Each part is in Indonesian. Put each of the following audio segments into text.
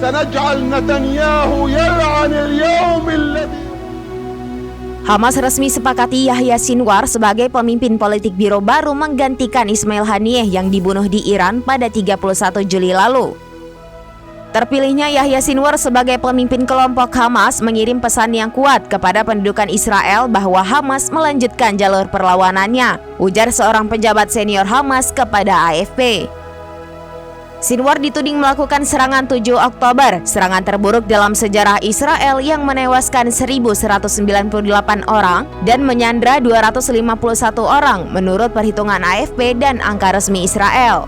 سنجعل نتنياهو يلعن اليوم الذي. Hamas resmi sepakati Yahya Sinwar sebagai pemimpin politik biro baru menggantikan Ismail Haniyeh yang dibunuh di Iran pada 31 Juli lalu. Terpilihnya Yahya Sinwar sebagai pemimpin kelompok Hamas mengirim pesan yang kuat kepada pendudukan Israel bahwa Hamas melanjutkan jalur perlawanannya, ujar seorang pejabat senior Hamas kepada AFP. Sinwar dituding melakukan serangan 7 Oktober, serangan terburuk dalam sejarah Israel yang menewaskan 1.198 orang dan menyandra 251 orang menurut perhitungan AFP dan angka resmi Israel.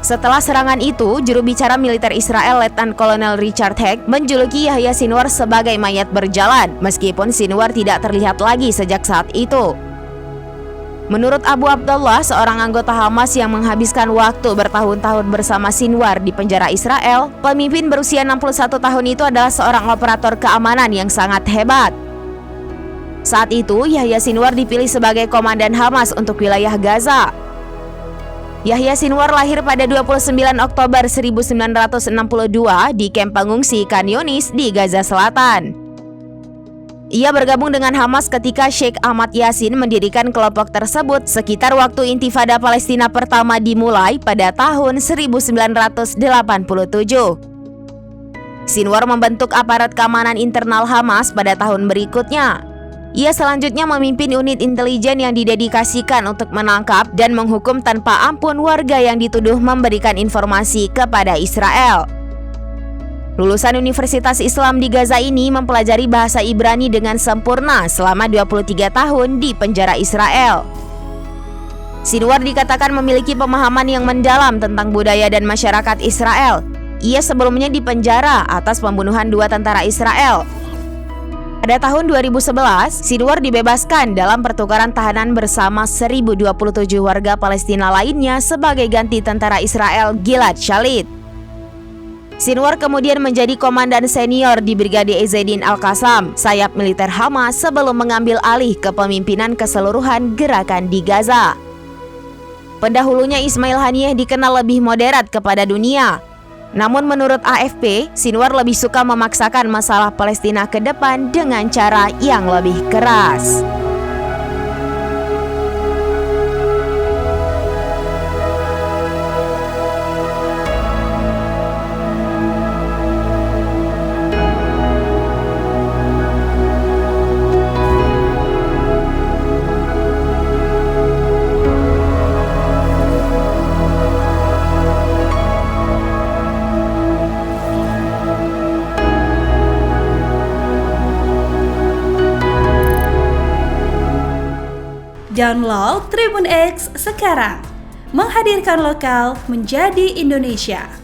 Setelah serangan itu, juru bicara militer Israel Letnan Kolonel Richard Hack menjuluki Yahya Sinwar sebagai mayat berjalan, meskipun Sinwar tidak terlihat lagi sejak saat itu. Menurut Abu Abdullah, seorang anggota Hamas yang menghabiskan waktu bertahun-tahun bersama Sinwar di penjara Israel, pemimpin berusia 61 tahun itu adalah seorang operator keamanan yang sangat hebat. Saat itu, Yahya Sinwar dipilih sebagai komandan Hamas untuk wilayah Gaza. Yahya Sinwar lahir pada 29 Oktober 1962 di kamp pengungsi Khan Yunis di Gaza Selatan. Ia bergabung dengan Hamas ketika Sheikh Ahmad Yassin mendirikan kelompok tersebut sekitar waktu Intifada Palestina pertama dimulai pada tahun 1987. Sinwar membentuk aparat keamanan internal Hamas pada tahun berikutnya. Ia selanjutnya memimpin unit intelijen yang didedikasikan untuk menangkap dan menghukum tanpa ampun warga yang dituduh memberikan informasi kepada Israel. Lulusan Universitas Islam di Gaza ini mempelajari bahasa Ibrani dengan sempurna selama 23 tahun di penjara Israel. Sinwar dikatakan memiliki pemahaman yang mendalam tentang budaya dan masyarakat Israel. Ia sebelumnya dipenjara atas pembunuhan 2 tentara Israel. Pada tahun 2011, Sinwar dibebaskan dalam pertukaran tahanan bersama 1027 warga Palestina lainnya sebagai ganti tentara Israel Gilad Shalit. Sinwar kemudian menjadi komandan senior di Brigade Izzeddin Al-Qassam, sayap militer Hamas sebelum mengambil alih kepemimpinan keseluruhan gerakan di Gaza. Pendahulunya Ismail Haniyeh dikenal lebih moderat kepada dunia. Namun menurut AFP, Sinwar lebih suka memaksakan masalah Palestina ke depan dengan cara yang lebih keras. Download Tribun X sekarang, menghadirkan lokal menjadi Indonesia.